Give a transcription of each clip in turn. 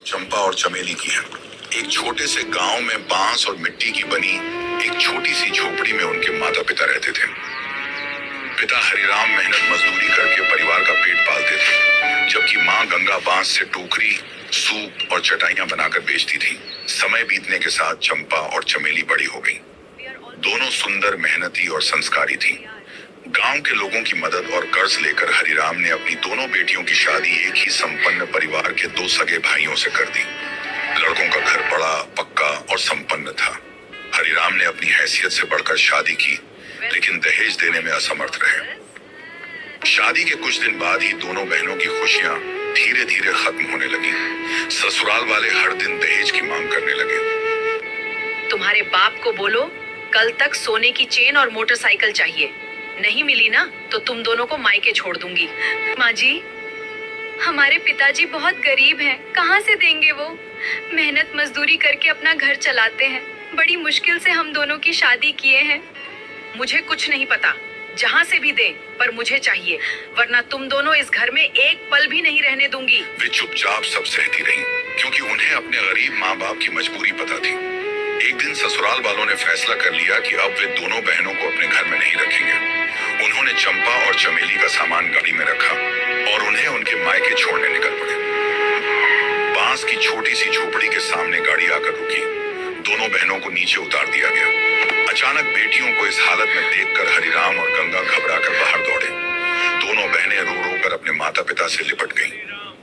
चंपा और चमेली की है। एक छोटे से गांव में बांस और मिट्टी की बनी एक छोटी सी झोपड़ी में उनके माता पिता रहते थे। पिता हरिराम मेहनत मजदूरी करके परिवार का पेट पालते थे, जबकि माँ गंगा बांस से टोकरी, सूप और चटाइयां बनाकर बेचती थी। समय बीतने के साथ चंपा और चमेली बड़ी हो गई। दोनों सुंदर, मेहनती और संस्कारी थी। गांव के लोगों की मदद और कर्ज लेकर हरिराम ने अपनी दोनों बेटियों की शादी एक ही संपन्न परिवार के दो सगे भाइयों से कर दी। लड़कों का घर बड़ा, पक्का और संपन्न था। हरिराम ने अपनी हैसियत से बढ़कर शादी की, लेकिन दहेज देने में असमर्थ रहे। शादी के कुछ दिन बाद ही दोनों बहनों की खुशियां धीरे धीरे खत्म होने लगी। ससुराल वाले हर दिन दहेज की मांग करने लगे। तुम्हारे बाप को बोलो, कल तक सोने की चेन और मोटरसाइकिल चाहिए। नहीं मिली ना तो तुम दोनों को मायके छोड़ दूंगी। माँ जी, हमारे पिताजी बहुत गरीब हैं, कहाँ से देंगे वो? मेहनत मजदूरी करके अपना घर चलाते हैं। बड़ी मुश्किल से हम दोनों की शादी किए हैं। मुझे कुछ नहीं पता, जहाँ से भी दे, पर मुझे चाहिए, वरना तुम दोनों इस घर में एक पल भी नहीं रहने दूंगी। वे चुपचाप सब सहती रहीं, क्योंकि उन्हें अपने गरीब माँ बाप की मजबूरी पता थी। एक दिन ससुराल वालों ने फैसला कर लिया कि अब वे दोनों बहनों को अपने घर में नहीं रखेंगे। उन्होंने चंपा और चमेली का सामान गाड़ी में रखा और उन्हें उनके मायके छोड़ने निकल पड़े। बांस की छोटी सी झोपड़ी के सामने गाड़ी आकर रुकी। दोनों बहनों को नीचे उतार दिया गया। अचानक बेटियों को इस हालत में देखकर हरिराम और गंगा घबराकर बाहर दौड़े। दोनों बहनें रो रो कर अपने माता पिता से लिपट गईं।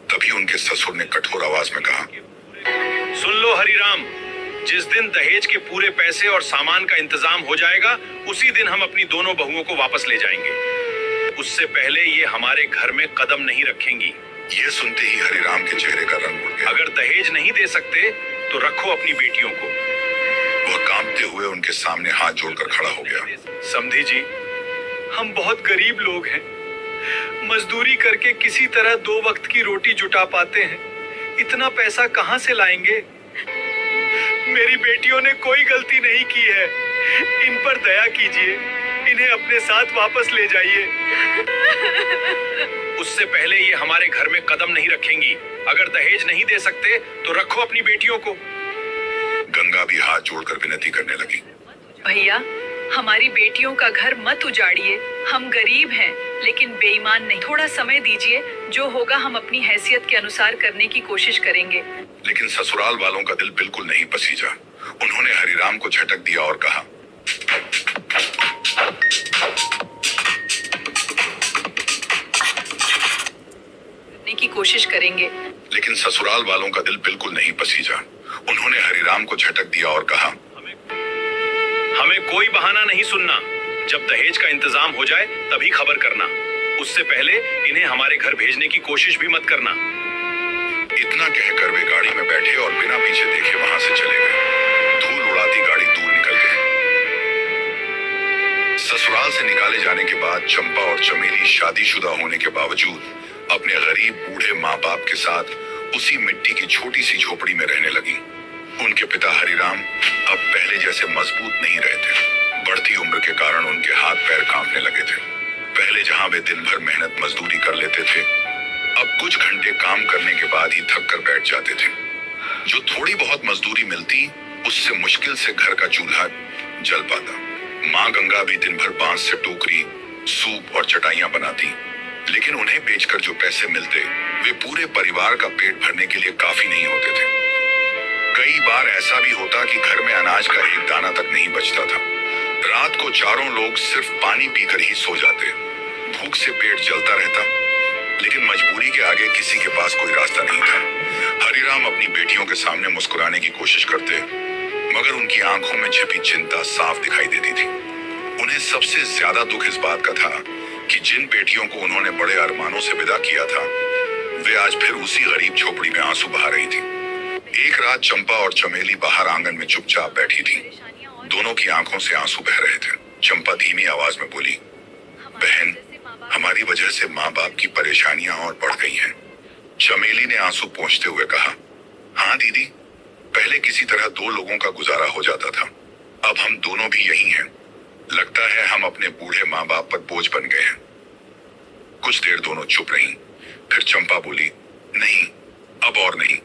तभी उनके ससुर ने कठोर आवाज में कहा, सुन लो हरिराम, जिस दिन दहेज के पूरे पैसे और सामान का इंतजाम हो जाएगा, उसी दिन हम अपनी दोनों बहुओं को वापस ले जाएंगे। उससे पहले ये हमारे घर में कदम नहीं रखेंगी। यह सुनते ही हरिराम के चेहरे का रंग उड़ गया। अगर दहेज नहीं दे सकते तो रखो अपनी बेटियों को। वह कांपते हुए उनके सामने हाथ जोड़कर खड़ा हो गया। समधी जी, हम बहुत गरीब लोग हैं। मजदूरी करके किसी तरह 2 वक्त की रोटी जुटा पाते हैं। इतना पैसा कहाँ से लाएंगे? मेरी बेटियों ने कोई गलती नहीं की है। इन पर दया कीजिए, इन्हें अपने साथ वापस ले जाइए। उससे पहले ये हमारे घर में कदम नहीं रखेंगी। अगर दहेज नहीं दे सकते तो रखो अपनी बेटियों को। गंगा भी हाथ जोड़कर विनती करने लगी। भैया, हमारी बेटियों का घर मत उजाड़िए। हम गरीब हैं, लेकिन बेईमान नहीं। थोड़ा समय दीजिए, जो होगा हम अपनी हैसियत के अनुसार करने की कोशिश करेंगे। लेकिन ससुराल वालों का दिल बिल्कुल नहीं पसीजा। उन्होंने हरिराम को झटक दिया और कहा, करने की कोशिश करेंगे। लेकिन ससुराल वालों का दिल बिल्कुल नहीं पसीजा। उन्होंने हरिराम को झटक दिया और कहा, हमें कोई बहाना नहीं सुनना। जब दहेज का इंतजाम हो जाए तभी खबर करना। उससे पहले इन्हें हमारे घर भेजने की कोशिश भी मत करना। इतना कहकर वे गाड़ी में बैठे और बिना पीछे देखे वहां से चले गए। धूल उड़ाती गाड़ी दूर निकल गई। ससुराल से निकाले जाने के बाद चंपा और चमेली शादीशुदा होने के बावजूद अपने गरीब बूढ़े माँ बाप के साथ उसी मिट्टी की छोटी सी झोपड़ी में रहने लगी। उनके पिता हरिराम अब पहले जैसे मजबूत नहीं रहे थे। बढ़ती उम्र के कारण उनके हाथ पैर कांपने लगे थे। पहले जहां वे दिन भर मेहनत मजदूरी कर लेते थे, अब कुछ घंटे काम करने के बाद ही थक कर बैठ जाते थे। जो थोड़ी बहुत मजदूरी मिलती, उससे मुश्किल से घर का चूल्हा जल पाता। माँ गंगा भी दिन भर बांस से टोकरी, सूप और चटाइयां बनाती, लेकिन उन्हें बेचकर जो पैसे मिलते, वे पूरे परिवार का पेट भरने के लिए काफी नहीं होते थे। कई बार ऐसा भी होता कि घर में अनाज का एक दाना तक नहीं बचता था। रात को चारों लोग सिर्फ पानी पीकर ही सो जाते। भूख से पेट जलता रहता, लेकिन मजबूरी के आगे किसी के पास कोई रास्ता नहीं था। हरिराम अपनी बेटियों के सामने मुस्कुराने की कोशिश करते, मगर उनकी आंखों में छिपी चिंता साफ दिखाई देती थी। उन्हें सबसे ज्यादा दुख इस बात का था कि जिन बेटियों को उन्होंने बड़े अरमानों से विदा किया था, वे आज फिर उसी गरीब झोपड़ी में आंसू बहा रही थी। एक रात चंपा और चमेली बाहर आंगन में चुपचाप बैठी थी। दोनों की आंखों से आंसू बह रहे थे। चंपा धीमी आवाज में बोली, बहन, हमारी वजह से माँ बाप की परेशानियां और बढ़ गई हैं। चमेली ने आंसू पोंछते हुए कहा, हाँ दीदी, पहले किसी तरह 2 लोगों का गुजारा हो जाता था। अब हम दोनों भी यही हैं। लगता है हम अपने बूढ़े माँ बाप पर बोझ बन गए हैं। कुछ देर दोनों चुप रहीं। फिर चंपा बोली, नहीं, अब और नहीं।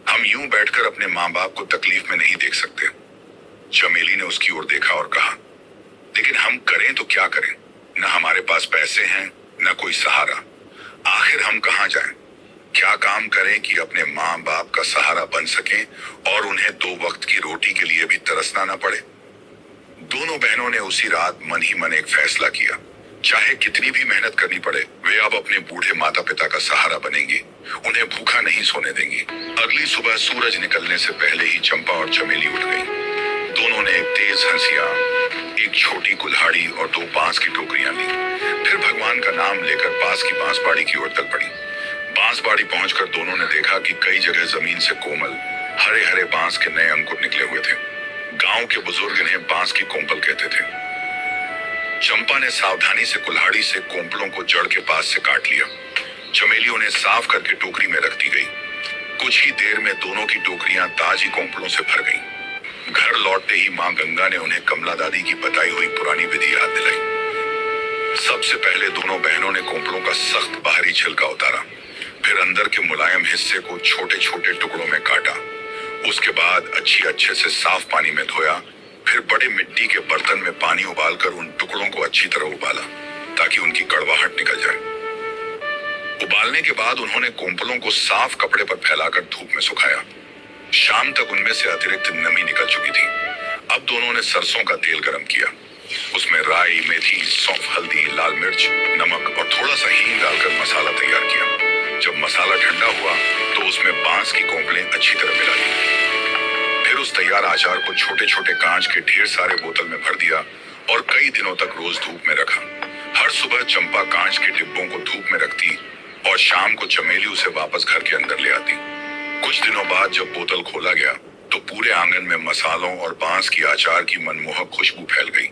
हम यूं बैठकर अपने माँ बाप को तकलीफ में नहीं देख सकते। चमेली ने उसकी ओर देखा और कहा, लेकिन हम करें तो क्या करें? न हमारे पास पैसे हैं, न कोई सहारा। आखिर हम कहाँ जाएं? क्या काम करें कि अपने माँ बाप का सहारा बन सकें और उन्हें 2 वक्त की रोटी के लिए भी तरसना न पड़े? दोनों बहनों ने उसी रात मन ही मन एक फैसला किया। चाहे कितनी भी मेहनत करनी पड़े, वे अब अपने बूढ़े माता पिता का सहारा बनेंगी, उन्हें भूखा नहीं सोने देंगी। अगली सुबह सूरज निकलने से पहले ही चंपा और चमेली उठ गईं। दोनों ने एक तेज हंसिया, एक छोटी कुल्हाड़ी और 2 बांस की टोकरियां ली। फिर भगवान का नाम लेकर पास की बांसबाड़ी की ओर चल पड़ी। बांसबाड़ी पहुंचकर दोनों ने देखा कि कई जगह जमीन से कोमल हरे हरे बांस के नए अंकुर निकले हुए थे। गांव के बुजुर्ग इन्हें बांस की कोंपल कहते थे। चंपा ने सावधानी से कुल्हाड़ी से कोंपलों को जड़ के पास से काट लिया। चमेली उन्हें साफ करके टोकरी में रख दी गई। कुछ ही देर में दोनों की टोकरियां ताजी कोंपलों से भर गईं। घर लौटते ही मां गंगा ने उन्हें कमला दादी की बताई हुई पुरानी विधि याद दिलाई। सबसे पहले दोनों बहनों ने कोंपलों का सख्त बाहरी छिलका उतारा, फिर अंदर के मुलायम हिस्से को छोटे छोटे टुकड़ों में काटा। उसके बाद अच्छे से साफ पानी में धोया। फिर बड़े मिट्टी के बर्तन में पानी उबालकर उन टुकड़ों को अच्छी तरह उबाला ताकि उनकी कड़वाहट निकल जाए। उबालने के बाद उन्होंने कोंपलों को साफ कपड़े पर फैलाकर धूप में सुखाया। शाम तक उनमें से अतिरिक्त नमी निकल चुकी थी। अब दोनों ने सरसों का तेल गरम किया। उसमें राई, मेथी, सौंफ, हल्दी, लाल मिर्च, नमक और थोड़ा सा हींग डालकर मसाला तैयार किया। जब मसाला ठंडा हुआ तो उसमें बांस की कोंपलें अच्छी तरह मिला दी। फिर उस तैयार आचार को छोटे छोटे कांच के ढेर सारे बोतल में भर दिया और कई दिनों तक रोज धूप में रखा। हर सुबह चंपा कांच के डिब्बों को धूप में रखती और शाम को चमेली उसे वापस घर के अंदर ले आती। कुछ दिनों बाद जब बोतल खोला गया तो पूरे आंगन में मसालों और बांस की आचार की मनमोहक खुशबू फैल गई।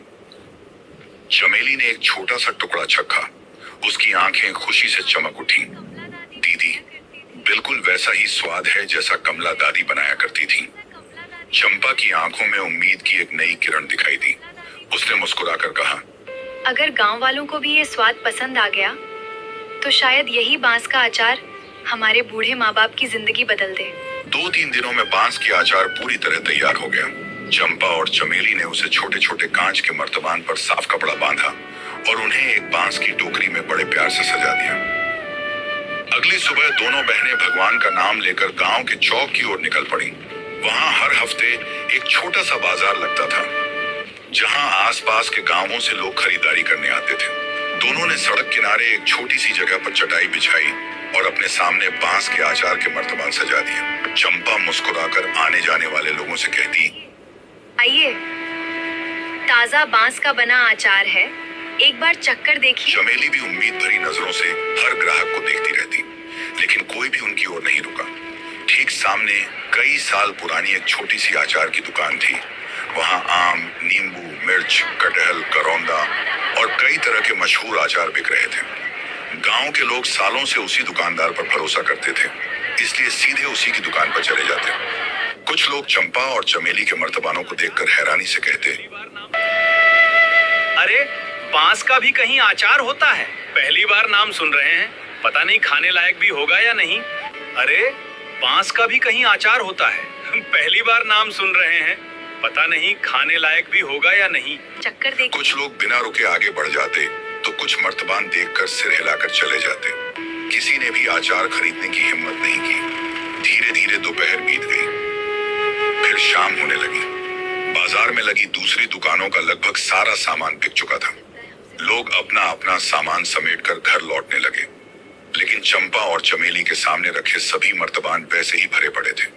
चमेली ने एक छोटा सा टुकड़ा चखा। उसकी आंखें खुशी से चमक उठी। दीदी, बिल्कुल वैसा ही स्वाद है जैसा कमला दादी बनाया करती थी। चंपा की आंखों में उम्मीद की एक नई किरण दिखाई दी। उसने मुस्कुराकर कहा, अगर गांव वालों को भी ये स्वाद पसंद आ गया तो शायद यही बांस का अचार हमारे बूढ़े माँ बाप की जिंदगी बदल दे। 2-3 दिनों में बांस की आचार पूरी तरह तैयार हो गया। चंपा और चमेली ने उसे छोटे छोटे कांच के मर्तबान पर साफ कपड़ा बांधा और उन्हें एक बांस की टोकरी में बड़े प्यार से सजा दिया। अगली सुबह दोनों बहनें भगवान का नाम लेकर गांव के चौक की ओर निकल पड़ी। वहां हर हफ्ते एक छोटा सा बाजार लगता था जहां आसपास के गांवों से लोग खरीदारी करने आते थे। दोनों ने सड़क किनारे एक छोटी सी जगह पर चटाई बिछाई और अपने सामने बांस के आचार के मर्तबान सजा दिए। चंपा मुस्कुराकर आने जाने वाले लोगों से कहती, आइए, ताजा बांस का बना अचार है, एक बार चक्कर देखिए। चमेली भी उम्मीद भरी नजरों से हर ग्राहक को देखती रहती, लेकिन कोई भी उनकी ओर नहीं रुका। ठीक सामने कई साल पुरानी एक छोटी सी आचार की दुकान थी। वहां आम, नींबू, मिर्च, कटहल, करौंदा और कई तरह के मशहूर आचार बिक रहे थे। गांव के लोग सालों से उसी दुकानदार पर भरोसा करते थे, इसलिए सीधे उसी की दुकान पर चले जाते। कुछ लोग चंपा और चमेली के मर्तबानों को देखकर हैरानी से कहते, अरे, बांस का भी कहीं आचार होता है? पहली बार नाम सुन रहे हैं, पता नहीं खाने लायक भी होगा या नहीं। अरे, बांस का भी कहीं आचार होता है, पहली बार नाम सुन रहे हैं, पता नहीं खाने लायक भी होगा या नहीं। चक्कर देखिए। कुछ लोग बिना रुके आगे बढ़ जाते तो कुछ मर्तबान देखकर सिर हिलाकर चले जाते। किसी ने भी आचार खरीदने की हिम्मत नहीं की। धीरे धीरे दोपहर बीत गई। फिर शाम होने लगी। बाजार में लगी दूसरी दुकानों का लगभग सारा सामान बिक चुका था। लोग अपना अपना सामान समेटकर घर लौटने लगे, लेकिन चंपा और चमेली के सामने रखे सभी मर्तबान वैसे ही भरे पड़े थे।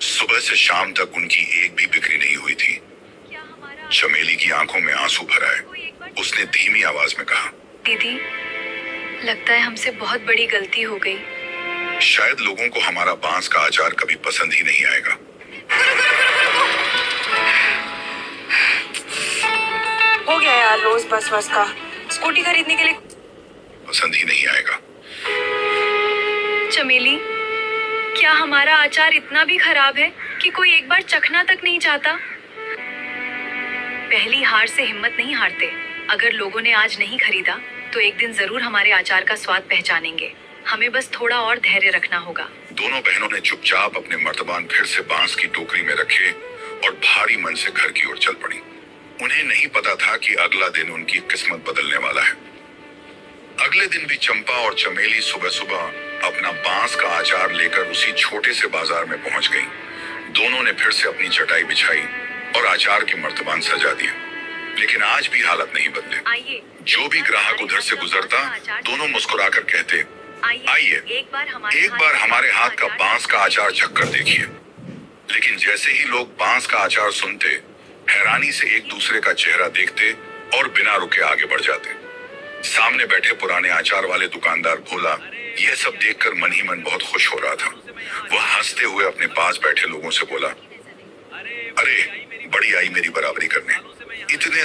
सुबह से शाम तक उनकी एक भी बिक्री नहीं हुई थी। चमेली की आंखों में आंसू भर आए। उसने धीमी आवाज में कहा, दीदी, लगता है हमसे बहुत बड़ी गलती हो गई। शायद लोगों को हमारा बांस का अचार कभी पसंद ही नहीं आएगा। हो गया यार, रोज बस का स्कूटी खरीदने के लिए पसंद ही नहीं आएगा। चमेली, क्या हमारा अचार इतना भी खराब है कि कोई एक बार चखना तक नहीं चाहता? पहली हार से हिम्मत नहीं हारते। अगर लोगों ने आज नहीं खरीदा तो एक दिन जरूर हमारे अचार का स्वाद पहचानेंगे। हमें बस थोड़ा और धैर्य रखना होगा। दोनों बहनों ने चुपचाप अपने मर्तबान फिर से बांस की टोकरी में रखे और भारी मन से घर की ओर चल पड़ी। उन्हें नहीं पता था कि अगला दिन उनकी किस्मत बदलने वाला है। अगले दिन भी चंपा और चमेली सुबह सुबह अपना बांस का आचार लेकर उसी छोटे से बाजार में पहुंच गईं। दोनों ने फिर से अपनी चटाई बिछाई और आचार के मर्तबान सजा दिए, लेकिन आज भी हालत नहीं बदले। आइए, जो भी ग्राहक उधर से गुजरता, दोनों मुस्कुराकर कहते, आइए, एक बार हमारे हाथ का बांस का आचार चखकर देखिए। लेकिन जैसे ही लोग बांस का आचार सुनते, हैरानी से एक दूसरे का चेहरा देखते और बिना रुके आगे बढ़ जाते। सामने बैठे पुराने आचार वाले दुकानदार भोला यह सब देखकर मन ही मन बहुत खुश हो रहा था। वह हंसते हुए अपने पास बैठे लोगों से बोला, अरे बड़ी आई मेरी बराबरी करने। इतने